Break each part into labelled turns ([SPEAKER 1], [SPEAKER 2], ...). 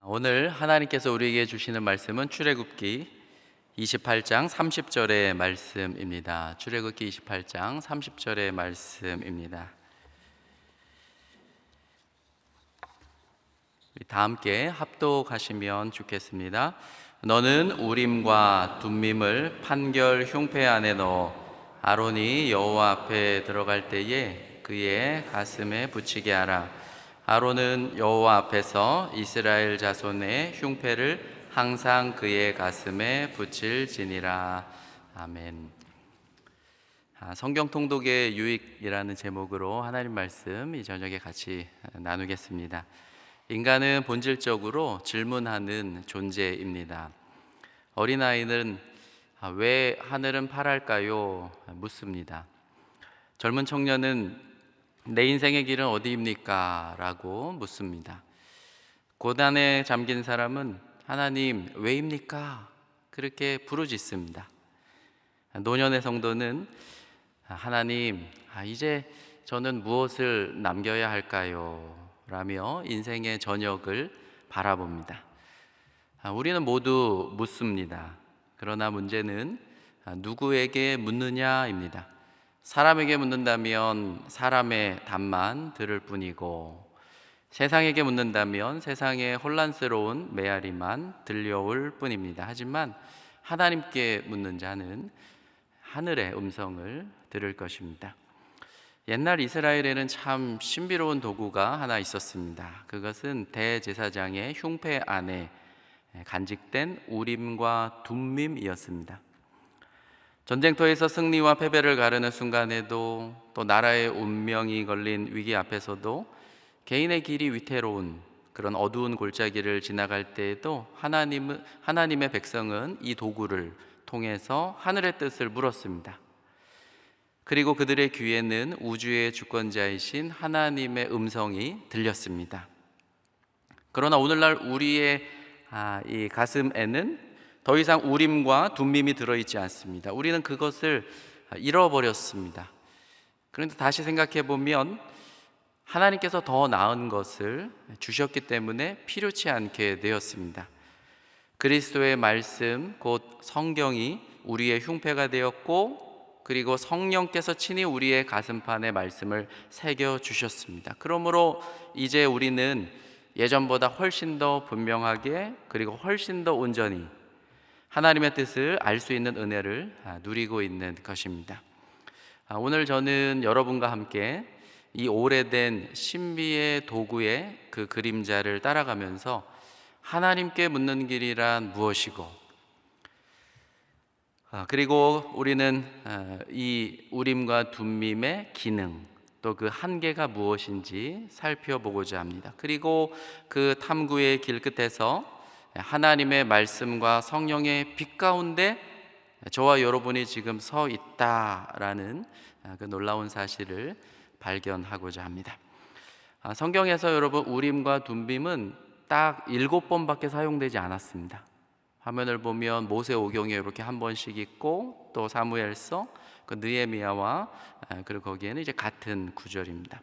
[SPEAKER 1] 오늘 하나님께서 우리에게 주시는 말씀은 출애굽기 28장 30절의 말씀입니다. 출애굽기 28장 30절의 말씀입니다. 다 함께 합독하시면 좋겠습니다. 너는 우림과 둠밈을 판결 흉패 안에 넣어 아론이 여호와 앞에 들어갈 때에 그의 가슴에 붙이게 하라. 아론은 여호와 앞에서 이스라엘 자손의 흉패를 항상 그의 가슴에 붙일지니라. 아멘. 성경 통독의 유익이라는 제목으로 하나님 말씀 이 저녁에 같이 나누겠습니다. 인간은 본질적으로 질문하는 존재입니다. 어린아이는 왜 하늘은 파랄까요? 묻습니다. 젊은 청년은 내 인생의 길은 어디입니까? 라고 묻습니다. 고단에 잠긴 사람은 하나님 왜입니까? 그렇게 부르짖습니다. 노년의 성도는 하나님, 이제 저는 무엇을 남겨야 할까요? 라며 인생의 저녁을 바라봅니다. 우리는 모두 묻습니다. 그러나 문제는 누구에게 묻느냐입니다. 사람에게 묻는다면 사람의 답만 들을 뿐이고, 세상에게 묻는다면 세상의 혼란스러운 메아리만 들려올 뿐입니다. 하지만 하나님께 묻는 자는 하늘의 음성을 들을 것입니다. 옛날 이스라엘에는 참 신비로운 도구가 하나 있었습니다. 그것은 대제사장의 흉패 안에 간직된 우림과 둠밈이었습니다. 전쟁터에서 승리와 패배를 가르는 순간에도, 또 나라의 운명이 걸린 위기 앞에서도, 개인의 길이 위태로운 그런 어두운 골짜기를 지나갈 때에도 하나님의 백성은 이 도구를 통해서 하늘의 뜻을 물었습니다. 그리고 그들의 귀에는 우주의 주권자이신 하나님의 음성이 들렸습니다. 그러나 오늘날 우리의 이 가슴에는 더 이상 우림과 둠밈이 들어있지 않습니다. 우리는 그것을 잃어버렸습니다. 그런데 다시 생각해 보면 하나님께서 더 나은 것을 주셨기 때문에 필요치 않게 되었습니다. 그리스도의 말씀, 곧 성경이 우리의 흉패가 되었고, 그리고 성령께서 친히 우리의 가슴판에 말씀을 새겨 주셨습니다. 그러므로 이제 우리는 예전보다 훨씬 더 분명하게, 그리고 훨씬 더 온전히 하나님의 뜻을 알 수 있는 은혜를 누리고 있는 것입니다. 오늘 저는 여러분과 함께 이 오래된 신비의 도구의 그 그림자를 따라가면서 하나님께 묻는 길이란 무엇이고, 그리고 우리는 이 우림과 둠밈의 기능, 또 그 한계가 무엇인지 살펴보고자 합니다. 그리고 그 탐구의 길 끝에서 하나님의 말씀과 성령의 빛 가운데 저와 여러분이 지금 서 있다라는 그 놀라운 사실을 발견하고자 합니다. 성경에서 여러분, 우림과 둠밈은 딱 7번밖에 사용되지 않았습니다. 화면을 보면 모세오경에 이렇게 한 번씩 있고, 또 사무엘서, 그 느헤미야와 그리고 거기에는 이제 같은 구절입니다.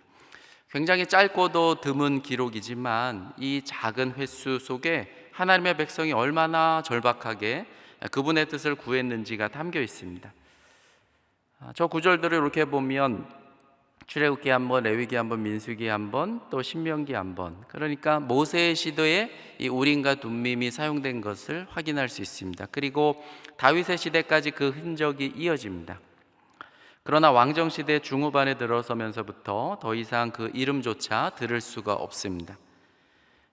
[SPEAKER 1] 굉장히 짧고도 드문 기록이지만 이 작은 횟수 속에 하나님의 백성이 얼마나 절박하게 그분의 뜻을 구했는지가 담겨 있습니다. 저 구절들을 이렇게 보면 출애굽기 한 번, 레위기 한 번, 민수기 한 번, 또 신명기 한 번, 그러니까 모세의 시도에 이 우림과 둠밈이 사용된 것을 확인할 수 있습니다. 그리고 다윗의 시대까지 그 흔적이 이어집니다. 그러나 왕정시대 중후반에 들어서면서부터 더 이상 그 이름조차 들을 수가 없습니다.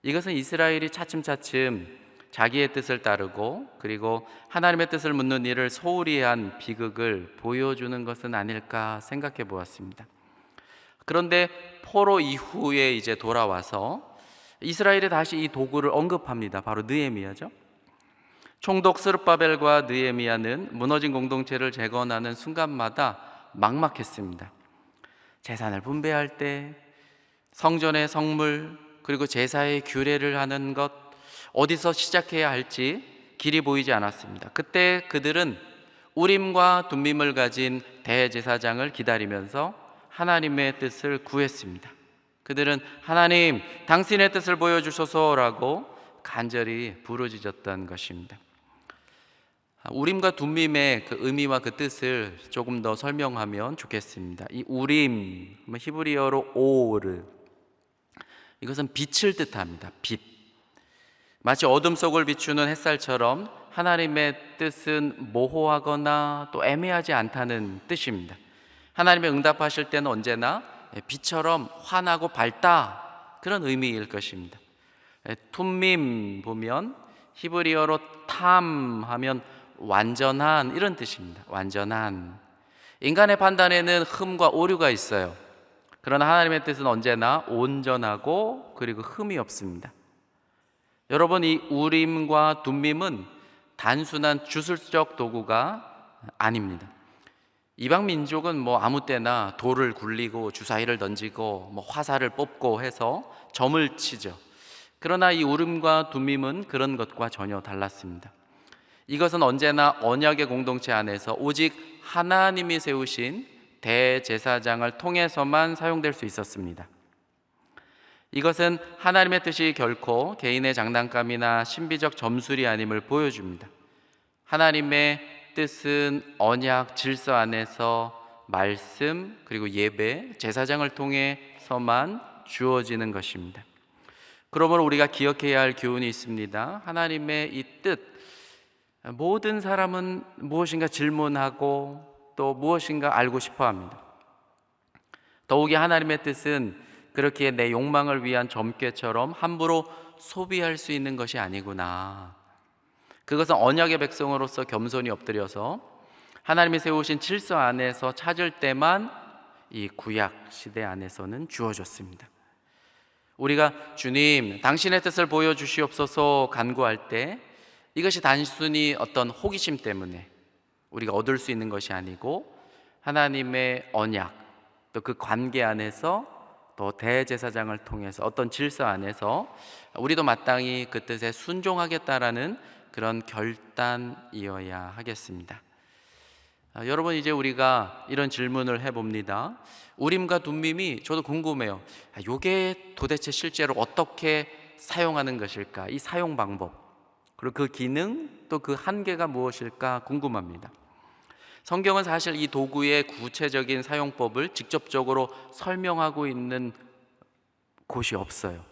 [SPEAKER 1] 이것은 이스라엘이 차츰차츰 자기의 뜻을 따르고, 그리고 하나님의 뜻을 묻는 일을 소홀히 한 비극을 보여주는 것은 아닐까 생각해 보았습니다. 그런데 포로 이후에 이제 돌아와서 이스라엘이 다시 이 도구를 언급합니다. 바로 느헤미야죠. 총독 스룹바벨과 느헤미야는 무너진 공동체를 재건하는 순간마다 막막했습니다. 재산을 분배할 때, 성전의 성물, 그리고 제사의 규례를 하는 것, 어디서 시작해야 할지 길이 보이지 않았습니다. 그때 그들은 우림과 둠밈을 가진 대제사장을 기다리면서 하나님의 뜻을 구했습니다. 그들은 하나님, 당신의 뜻을 보여주소서라고 간절히 부르짖었던 것입니다. 우림과 둠밈의 그 의미와 그 뜻을 조금 더 설명하면 좋겠습니다. 이 우림, 히브리어로 오르, 이것은 빛을 뜻합니다. 빛. 마치 어둠 속을 비추는 햇살처럼 하나님의 뜻은 모호하거나 또 애매하지 않다는 뜻입니다. 하나님의 응답하실 때는 언제나 빛처럼 환하고 밝다, 그런 의미일 것입니다. 툼밈 보면 히브리어로 탐 하면 완전한, 이런 뜻입니다. 완전한. 인간의 판단에는 흠과 오류가 있어요. 그러나 하나님의 뜻은 언제나 온전하고 그리고 흠이 없습니다. 여러분, 이 우림과 둠밈은 단순한 주술적 도구가 아닙니다. 이방 민족은 아무 때나 돌을 굴리고 주사위를 던지고 화살을 뽑고 해서 점을 치죠. 그러나 이 우림과 둠밈은 그런 것과 전혀 달랐습니다. 이것은 언제나 언약의 공동체 안에서 오직 하나님이 세우신 대제사장을 통해서만 사용될 수 있었습니다. 이것은 하나님의 뜻이 결코 개인의 장난감이나 신비적 점술이 아님을 보여줍니다. 하나님의 뜻은 언약 질서 안에서 말씀 그리고 예배, 제사장을 통해서만 주어지는 것입니다. 그러므로 우리가 기억해야 할 교훈이 있습니다. 하나님의 이 뜻, 모든 사람은 무엇인가 질문하고 또 무엇인가 알고 싶어 합니다. 더욱이 하나님의 뜻은 그렇게 내 욕망을 위한 점괘처럼 함부로 소비할 수 있는 것이 아니구나. 그것은 언약의 백성으로서 겸손히 엎드려서 하나님이 세우신 질서 안에서 찾을 때만 이 구약 시대 안에서는 주어졌습니다. 우리가 주님, 당신의 뜻을 보여주시옵소서 간구할 때 이것이 단순히 어떤 호기심 때문에 우리가 얻을 수 있는 것이 아니고 하나님의 언약, 또 그 관계 안에서 또 대제사장을 통해서 어떤 질서 안에서 우리도 마땅히 그 뜻에 순종하겠다라는 그런 결단이어야 하겠습니다. 여러분, 이제 우리가 이런 질문을 해봅니다. 우림과 둠밈이 저도 궁금해요. 이게 도대체 실제로 어떻게 사용하는 것일까? 이 사용 방법, 그리고 그 기능, 또 그 한계가 무엇일까 궁금합니다. 성경은 사실 이 도구의 구체적인 사용법을 직접적으로 설명하고 있는 곳이 없어요.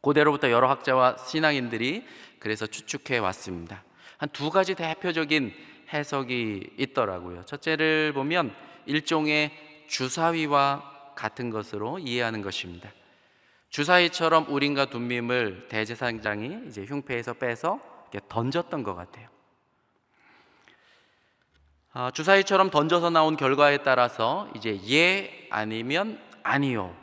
[SPEAKER 1] 고대로부터 여러 학자와 신앙인들이 그래서 추측해 왔습니다. 한 두 가지 대표적인 해석이 있더라고요. 첫째를 보면 일종의 주사위와 같은 것으로 이해하는 것입니다. 주사위처럼 우림과 둠밈을 대제사장이 이제 흉패에서 빼서 이렇게 던졌던 것 같아요. 주사위처럼 던져서 나온 결과에 따라서 이제 예 아니면 아니요,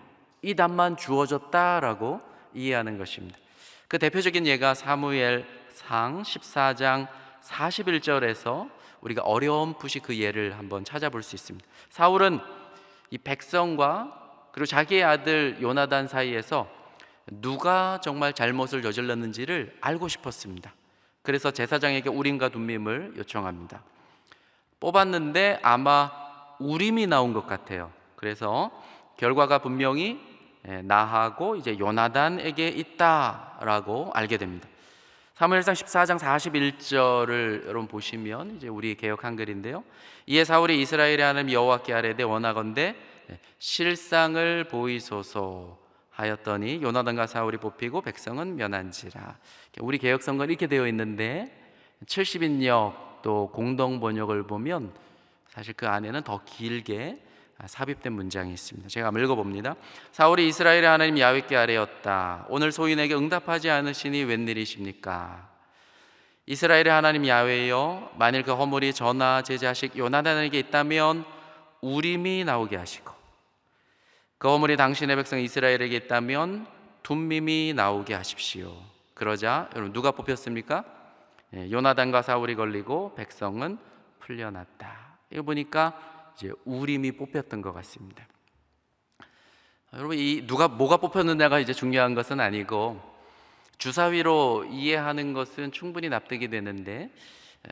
[SPEAKER 1] 이 답만 주어졌다라고 이해하는 것입니다. 그 대표적인 예가 사무엘상 14장 41절에서 우리가 어렴풋이 그 예를 한번 찾아볼 수 있습니다. 사울은 이 백성과 그리고 자기의 아들 요나단 사이에서 누가 정말 잘못을 저질렀는지를 알고 싶었습니다. 그래서 제사장에게 우림과 둠밈을 요청합니다. 뽑았는데 아마 우림이 나온 것 같아요. 그래서 결과가 분명히 나하고 이제 요나단에게 있다라고 알게 됩니다. 사무엘상 14장 41절을 여러분 보시면 이제 우리 개역 한글인데요. 이에 사울이 이스라엘의 하나님 여호와께 아뢰되 원하건대 실상을 보이소서 하였더니 요나단과 사울이 뽑히고 백성은 면한지라. 우리 개역성경은 이렇게 되어 있는데 70인역 또 공동 번역을 보면 사실 그 안에는 더 길게 삽입된 문장이 있습니다. 제가 한번 읽어봅니다. 사울이 이스라엘의 하나님 야훼께 아뢰었다. 오늘 소인에게 응답하지 않으시니 웬일이십니까? 이스라엘의 하나님 야훼여, 만일 그 허물이 저나 제 자식 요나단에게 있다면 우림이 나오게 하시고, 그 허물이 당신의 백성 이스라엘에게 있다면 둠밈이 나오게 하십시오. 그러자 여러분 누가 뽑혔습니까? 요나단과 사울이 걸리고 백성은 풀려났다. 이거 보니까 이제 우림이 뽑혔던 것 같습니다. 여러분, 이 누가 뭐가 뽑혔느냐가 이제 중요한 것은 아니고 주사위로 이해하는 것은 충분히 납득이 되는데,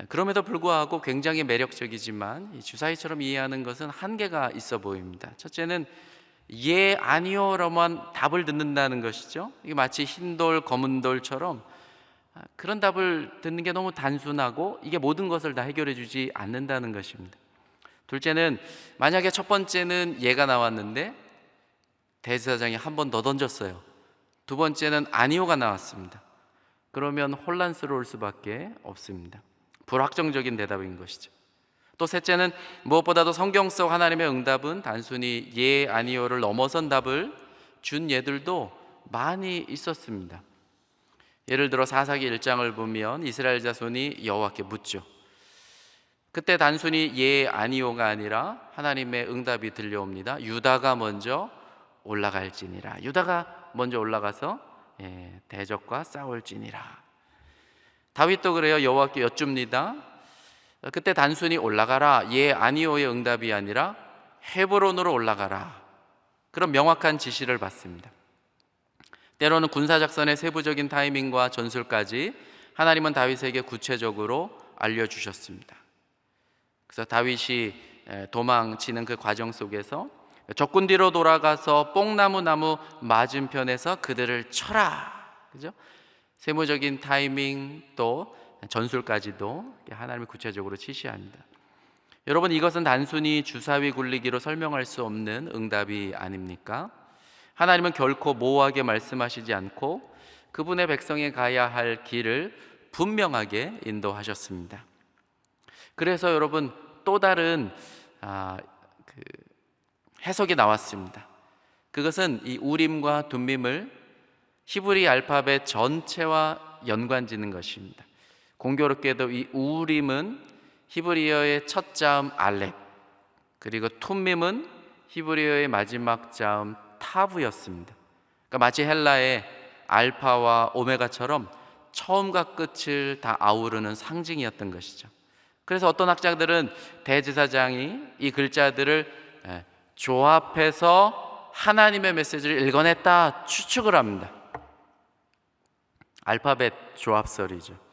[SPEAKER 1] 그럼에도 불구하고 굉장히 매력적이지만 이 주사위처럼 이해하는 것은 한계가 있어 보입니다. 첫째는 예, 아니요로만 답을 듣는다는 것이죠. 이게 마치 흰돌, 검은돌처럼 그런 답을 듣는 게 너무 단순하고 이게 모든 것을 다 해결해 주지 않는다는 것입니다. 둘째는 만약에 첫 번째는 예가 나왔는데 대제사장이 한 번 더 던졌어요. 두 번째는 아니오가 나왔습니다. 그러면 혼란스러울 수밖에 없습니다. 불확정적인 대답인 것이죠. 또 셋째는 무엇보다도 성경 속 하나님의 응답은 단순히 예, 아니오를 넘어선 답을 준 예들도 많이 있었습니다. 예를 들어 사사기 1장을 보면 이스라엘 자손이 여호와께 묻죠. 그때 단순히 예, 아니오가 아니라 하나님의 응답이 들려옵니다. 유다가 먼저 올라갈지니라. 유다가 먼저 올라가서 대적과 싸울지니라. 다윗도 그래요. 여호와께 여쭙니다. 그때 단순히 올라가라, 예, 아니오의 응답이 아니라 헤브론으로 올라가라, 그런 명확한 지시를 받습니다. 때로는 군사작전의 세부적인 타이밍과 전술까지 하나님은 다윗에게 구체적으로 알려주셨습니다. 그래서 다윗이 도망치는 그 과정 속에서 적군 뒤로 돌아가서 뽕나무 나무 맞은편에서 그들을 쳐라, 그죠? 세무적인 타이밍 또 전술까지도 하나님이 구체적으로 지시합니다. 여러분, 이것은 단순히 주사위 굴리기로 설명할 수 없는 응답이 아닙니까? 하나님은 결코 모호하게 말씀하시지 않고 그분의 백성이 가야 할 길을 분명하게 인도하셨습니다. 그래서 여러분, 또 다른 해석이 나왔습니다. 그것은 이 우림과 둠밈을 히브리 알파벳 전체와 연관짓는 것입니다. 공교롭게도 이 우림은 히브리어의 첫 자음 알렙, 그리고 툼밈은 히브리어의 마지막 자음 타브였습니다. 그러니까 마치 헬라의 알파와 오메가처럼 처음과 끝을 다 아우르는 상징이었던 것이죠. 그래서 어떤 학자들은 대제사장이 이 글자들을 조합해서 하나님의 메시지를 읽어냈다 추측을 합니다. 알파벳 조합설이죠.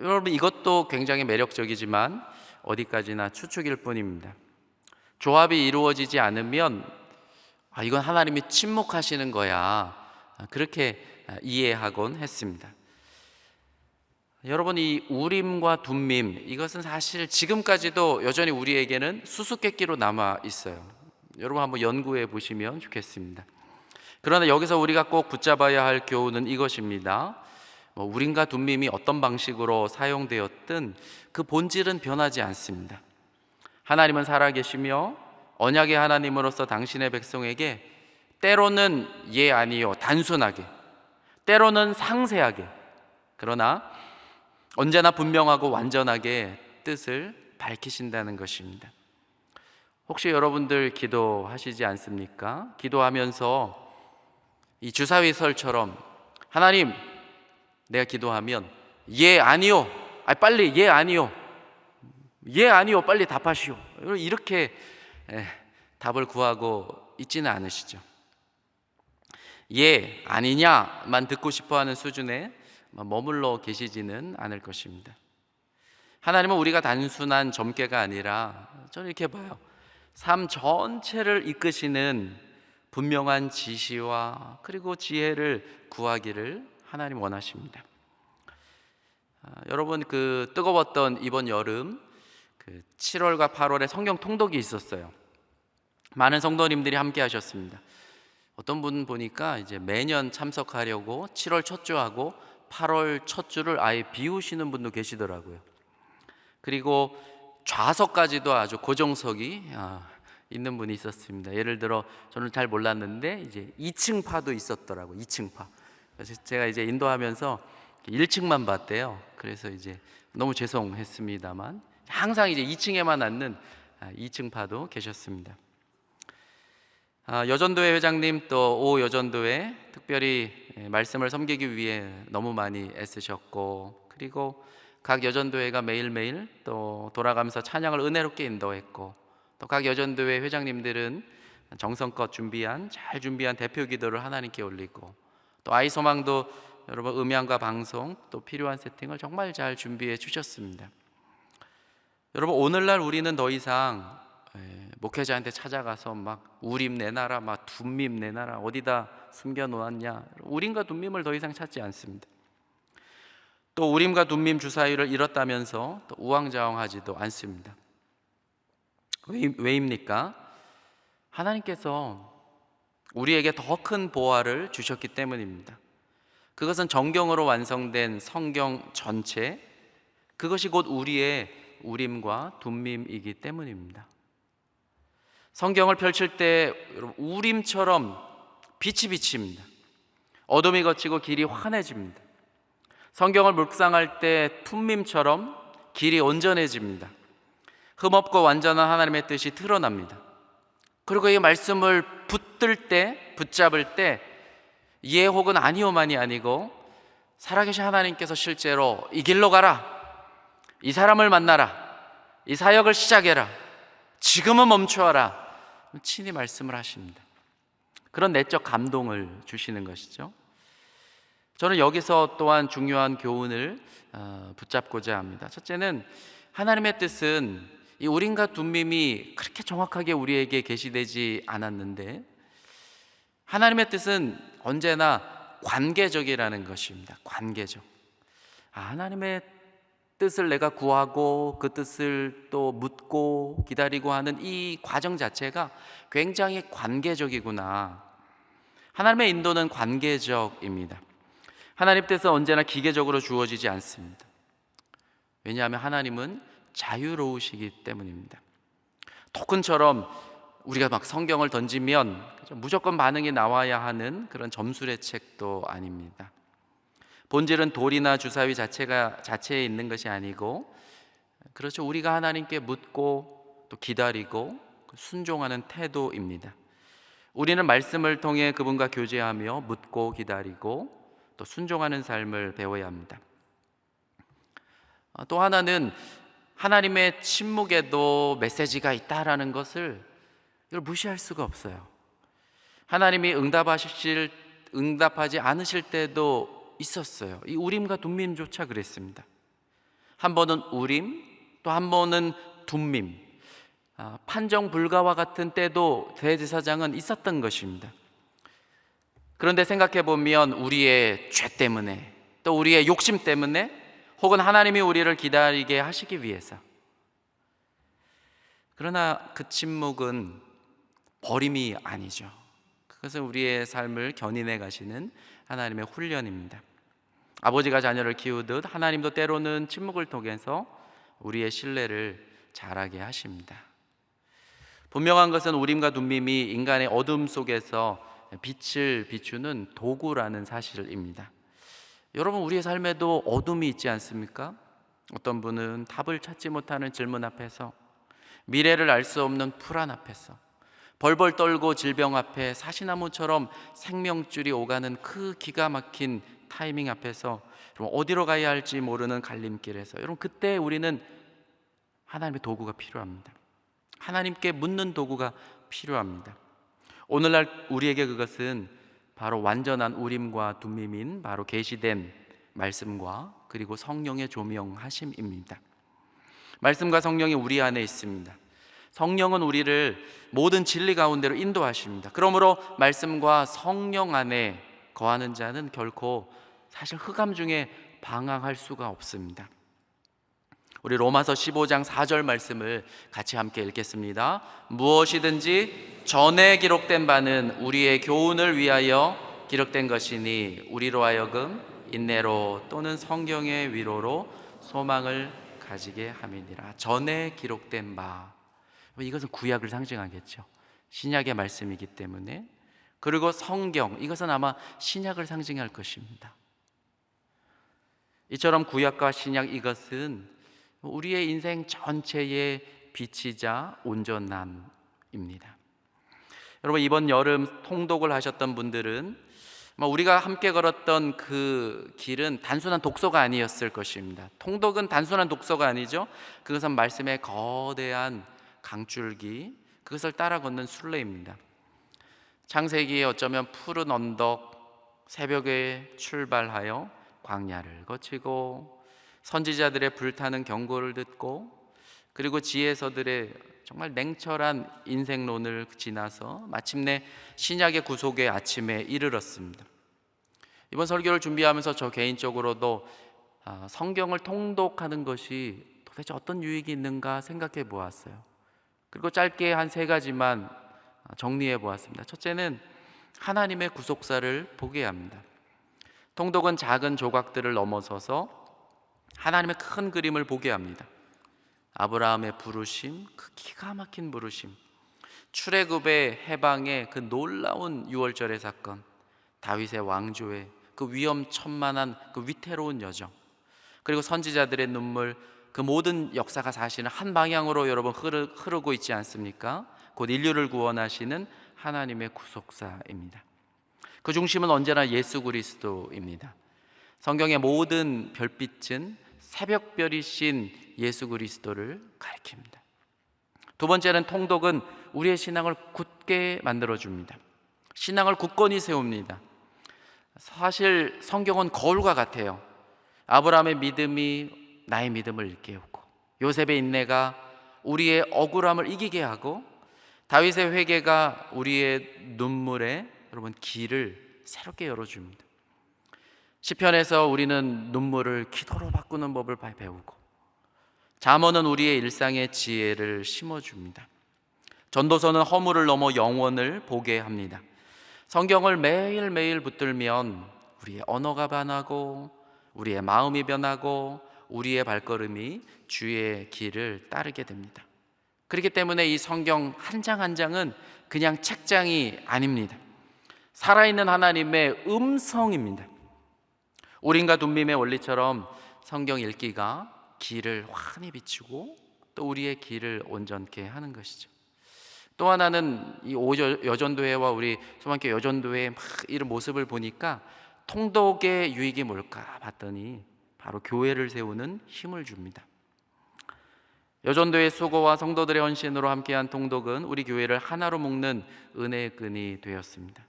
[SPEAKER 1] 여러분, 이것도 굉장히 매력적이지만 어디까지나 추측일 뿐입니다. 조합이 이루어지지 않으면 이건 하나님이 침묵하시는 거야, 그렇게 이해하곤 했습니다. 여러분, 이 우림과 둠밈, 이것은 사실 지금까지도 여전히 우리에게는 수수께끼로 남아 있어요. 여러분 한번 연구해 보시면 좋겠습니다. 그러나 여기서 우리가 꼭 붙잡아야 할 교훈은 이것입니다. 우림과 둠밈이 어떤 방식으로 사용되었든 그 본질은 변하지 않습니다. 하나님은 살아계시며 언약의 하나님으로서 당신의 백성에게 때로는 예, 아니요 단순하게, 때로는 상세하게, 그러나 언제나 분명하고 완전하게 뜻을 밝히신다는 것입니다. 혹시 여러분들 기도하시지 않습니까? 기도하면서 이 주사위설처럼 하나님, 내가 기도하면 예, 아니요, 빨리 예, 아니요, 예, 아니요, 빨리 답하시오, 이렇게 답을 구하고 있지는 않으시죠? 예, 아니냐만 듣고 싶어하는 수준에 머물러 계시지는 않을 것입니다. 하나님은 우리가 단순한 점괘가 아니라 저는 이렇게 봐요. 삶 전체를 이끄시는 분명한 지시와 그리고 지혜를 구하기를 하나님 원하십니다. 여러분, 그 뜨거웠던 이번 여름 7월과 8월에 성경 통독이 있었어요. 많은 성도님들이 함께 하셨습니다. 어떤 분 보니까 이제 매년 참석하려고 7월 첫 주하고 8월 첫 주를 아예 비우시는 분도 계시더라고요. 그리고 좌석까지도 아주 고정석이 있는 분이 있었습니다. 예를 들어 저는 잘 몰랐는데 이제 2층파도 있었더라고요. 2층파. 그래서 제가 이제 인도하면서 1층만 봤대요. 그래서 이제 너무 죄송했습니다만 항상 이제 2층에만 앉는 2층파도 계셨습니다. 여전도회 회장님 또 오 여전도회 특별히 말씀을 섬기기 위해 너무 많이 애쓰셨고, 그리고 각 여전도회가 매일매일 또 돌아가면서 찬양을 은혜롭게 인도했고, 또 각 여전도회 회장님들은 정성껏 잘 준비한 대표 기도를 하나님께 올리고, 또 아이소망도 여러분 음향과 방송 또 필요한 세팅을 정말 잘 준비해 주셨습니다. 여러분, 오늘날 우리는 더 이상 목회자한테 찾아가서 막 우림 내놔라, 막 둠밈 내놔라, 어디다 숨겨놓았냐. 우림과 둠밈을 더 이상 찾지 않습니다. 또 우림과 둠밈 주사위를 잃었다면서 또 우왕좌왕하지도 않습니다. 왜입니까? 하나님께서 우리에게 더 큰 보화를 주셨기 때문입니다. 그것은 정경으로 완성된 성경 전체, 그것이 곧 우리의 우림과 둠밈이기 때문입니다. 성경을 펼칠 때 우림처럼 빛이 비칩니다. 어둠이 걷히고 길이 환해집니다. 성경을 묵상할 때 둠밈처럼 길이 온전해집니다. 흠없고 완전한 하나님의 뜻이 드러납니다. 그리고 이 말씀을 붙잡을 때 예 혹은 아니오만이 아니고 살아계신 하나님께서 실제로 이 길로 가라, 이 사람을 만나라, 이 사역을 시작해라, 지금은 멈추어라, 친히 말씀을 하십니다. 그런 내적 감동을 주시는 것이죠. 저는 여기서 또한 중요한 교훈을 붙잡고자 합니다. 첫째는 하나님의 뜻은 이 우림과 둠밈이 그렇게 정확하게 우리에게 계시되지 않았는데, 하나님의 뜻은 언제나 관계적이라는 것입니다. 관계적. 하나님의 뜻을 내가 구하고 그 뜻을 또 묻고 기다리고 하는 이 과정 자체가 굉장히 관계적이구나. 하나님의 인도는 관계적입니다. 하나님 뜻은 언제나 기계적으로 주어지지 않습니다. 왜냐하면 하나님은 자유로우시기 때문입니다. 토큰처럼 우리가 막 성경을 던지면 무조건 반응이 나와야 하는 그런 점수의 책도 아닙니다. 본질은 돌이나 주사위 자체에 있는 것이 아니고, 그렇죠, 우리가 하나님께 묻고 또 기다리고 순종하는 태도입니다. 우리는 말씀을 통해 그분과 교제하며 묻고 기다리고 또 순종하는 삶을 배워야 합니다. 또 하나는 하나님의 침묵에도 메시지가 있다라는 것을 이걸 무시할 수가 없어요. 하나님이 응답하지 않으실 때도 있었어요. 이 우림과 둠밈조차 그랬습니다. 한 번은 우림, 또 한 번은 둠밈, 판정 불가와 같은 때도 대제사장은 있었던 것입니다. 그런데 생각해 보면 우리의 죄 때문에, 또 우리의 욕심 때문에, 혹은 하나님이 우리를 기다리게 하시기 위해서, 그러나 그 침묵은 버림이 아니죠. 그것은 우리의 삶을 견인해 가시는 하나님의 훈련입니다. 아버지가 자녀를 키우듯 하나님도 때로는 침묵을 통해서 우리의 신뢰를 자라게 하십니다. 분명한 것은 우림과 둠밈이 인간의 어둠 속에서 빛을 비추는 도구라는 사실입니다. 여러분, 우리의 삶에도 어둠이 있지 않습니까? 어떤 분은 답을 찾지 못하는 질문 앞에서, 미래를 알 수 없는 불안 앞에서, 벌벌 떨고 질병 앞에 사시나무처럼 생명줄이 오가는 그 기가 막힌 타이밍 앞에서, 어디로 가야 할지 모르는 갈림길에서, 여러분, 그때 우리는 하나님의 도구가 필요합니다. 하나님께 묻는 도구가 필요합니다. 오늘날 우리에게 그것은 바로 완전한 우림과 둠밈인 바로 계시된 말씀과 그리고 성령의 조명하심입니다. 말씀과 성령이 우리 안에 있습니다. 성령은 우리를 모든 진리 가운데로 인도하십니다. 그러므로 말씀과 성령 안에 거하는 자는 결코 사실 흑암 중에 방황할 수가 없습니다. 우리 로마서 15장 4절 말씀을 같이 함께 읽겠습니다. 무엇이든지 전에 기록된 바는 우리의 교훈을 위하여 기록된 것이니 우리로 하여금 인내로 또는 성경의 위로로 소망을 가지게 함이니라. 전에 기록된 바, 이것은 구약을 상징하겠죠. 신약의 말씀이기 때문에. 그리고 성경, 이것은 아마 신약을 상징할 것입니다. 이처럼 구약과 신약, 이것은 우리의 인생 전체의 빛이자 온전함입니다. 여러분, 이번 여름 통독을 하셨던 분들은 우리가 함께 걸었던 그 길은 단순한 독서가 아니었을 것입니다. 통독은 단순한 독서가 아니죠. 그것은 말씀의 거대한 강줄기, 그것을 따라 걷는 순례입니다. 창세기에 어쩌면 푸른 언덕, 새벽에 출발하여 광야를 거치고 선지자들의 불타는 경고를 듣고, 그리고 지혜서들의 정말 냉철한 인생론을 지나서 마침내 신약의 구속의 아침에 이르렀습니다. 이번 설교를 준비하면서 저 개인적으로도 성경을 통독하는 것이 도대체 어떤 유익이 있는가 생각해 보았어요. 그리고 짧게 한 3가지만 정리해 보았습니다. 첫째는 하나님의 구속사를 보게 합니다. 통독은 작은 조각들을 넘어서서 하나님의 큰 그림을 보게 합니다. 아브라함의 부르심, 그 기가 막힌 부르심, 출애굽의 해방의 그 놀라운 유월절의 사건, 다윗의 왕조의 그 위험천만한 그 위태로운 여정, 그리고 선지자들의 눈물, 그 모든 역사가 사실은 한 방향으로 여러분 흐르고 있지 않습니까? 곧 인류를 구원하시는 하나님의 구속사입니다. 그 중심은 언제나 예수 그리스도입니다. 성경의 모든 별빛은 새벽별이신 예수 그리스도를 가리킵니다. 두 번째는 통독은 우리의 신앙을 굳게 만들어줍니다. 신앙을 굳건히 세웁니다. 사실 성경은 거울과 같아요. 아브라함의 믿음이 나의 믿음을 일깨우고, 요셉의 인내가 우리의 억울함을 이기게 하고, 다윗의 회개가 우리의 눈물에 여러분 길을 새롭게 열어줍니다. 시편에서 우리는 눈물을 기도로 바꾸는 법을 배우고, 잠언은 우리의 일상의 지혜를 심어줍니다. 전도서는 허물을 넘어 영원을 보게 합니다. 성경을 매일매일 붙들면 우리의 언어가 변하고, 우리의 마음이 변하고, 우리의 발걸음이 주의 길을 따르게 됩니다. 그렇기 때문에 이 성경 한 장 한 장은 그냥 책장이 아닙니다. 살아있는 하나님의 음성입니다. 우린과 둠밈의 원리처럼 성경 읽기가 길을 환히 비추고 또 우리의 길을 온전케 하는 것이죠. 또 하나는 이 여전도회와 우리 소망교회 여전도회의 막 이런 모습을 보니까 통독의 유익이 뭘까 봤더니 바로 교회를 세우는 힘을 줍니다. 여전도의 수고와 성도들의 헌신으로 함께한 통독은 우리 교회를 하나로 묶는 은혜의 끈이 되었습니다.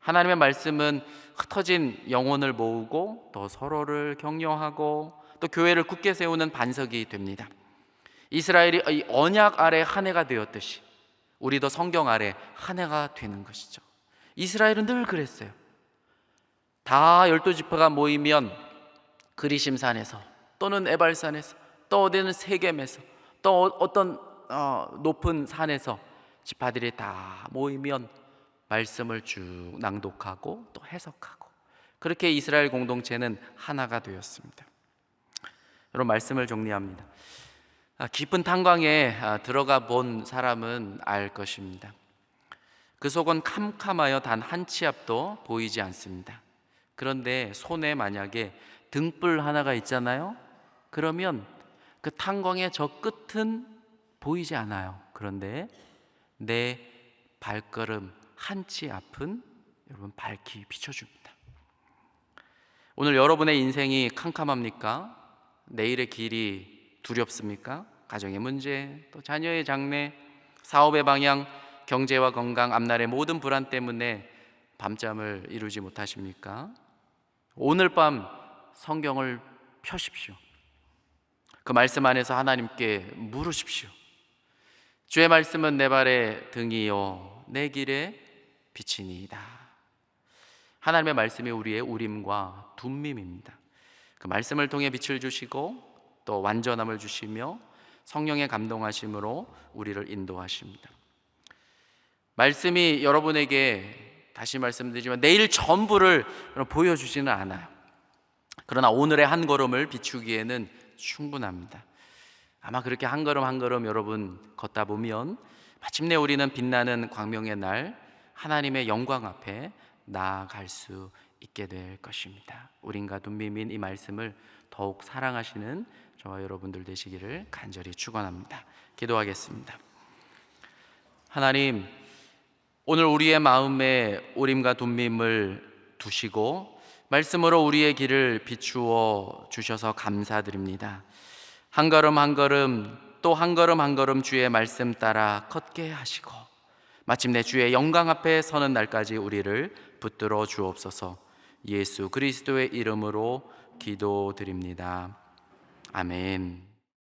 [SPEAKER 1] 하나님의 말씀은 흩어진 영혼을 모으고 또 서로를 격려하고 또 교회를 굳게 세우는 반석이 됩니다. 이스라엘이 이 언약 아래 한 해가 되었듯이 우리도 성경 아래 한 해가 되는 것이죠. 이스라엘은 늘 그랬어요. 다 12지파가 모이면 그리심산에서 또는 에발산에서 또 어디는 세겜에서 또 어떤 높은 산에서 지파들이 다 모이면 말씀을 쭉 낭독하고 또 해석하고, 그렇게 이스라엘 공동체는 하나가 되었습니다. 여러분, 말씀을 정리합니다. 깊은 탄광에 들어가 본 사람은 알 것입니다. 그 속은 캄캄하여 단 한 치 앞도 보이지 않습니다. 그런데 손에 만약에 등불 하나가 있잖아요. 그러면 그 탄광의 저 끝은 보이지 않아요. 그런데 내 발걸음 한 치 앞은 여러분 밝히 비춰줍니다. 오늘 여러분의 인생이 캄캄합니까? 내일의 길이 두렵습니까? 가정의 문제, 또 자녀의 장래, 사업의 방향, 경제와 건강, 앞날의 모든 불안 때문에 밤잠을 이루지 못하십니까? 오늘 밤 성경을 펴십시오. 그 말씀 안에서 하나님께 물으십시오. 주의 말씀은 내 발의 등이요 내 길의 빛이니이다. 하나님의 말씀이 우리의 우림과 둠밈입니다. 그 말씀을 통해 빛을 주시고 또 완전함을 주시며 성령의 감동하심으로 우리를 인도하십니다. 말씀이 여러분에게 다시 말씀드리지만 내일 전부를 보여주지는 않아요. 그러나 오늘의 한 걸음을 비추기에는 충분합니다. 아마 그렇게 한 걸음 한 걸음 여러분 걷다 보면 마침내 우리는 빛나는 광명의 날 하나님의 영광 앞에 나아갈 수 있게 될 것입니다. 우린과 둠밈인 이 말씀을 더욱 사랑하시는 저와 여러분들 되시기를 간절히 축원합니다. 기도하겠습니다. 하나님, 오늘 우리의 마음에 우림과 둠밈을 두시고 말씀으로 우리의 길을 비추어 주셔서 감사드립니다. 한 걸음 한 걸음 또 한 걸음 한 걸음 주의 말씀 따라 걷게 하시고 마침내 주의 영광 앞에 서는 날까지 우리를 붙들어 주옵소서. 예수 그리스도의 이름으로 기도드립니다. 아멘.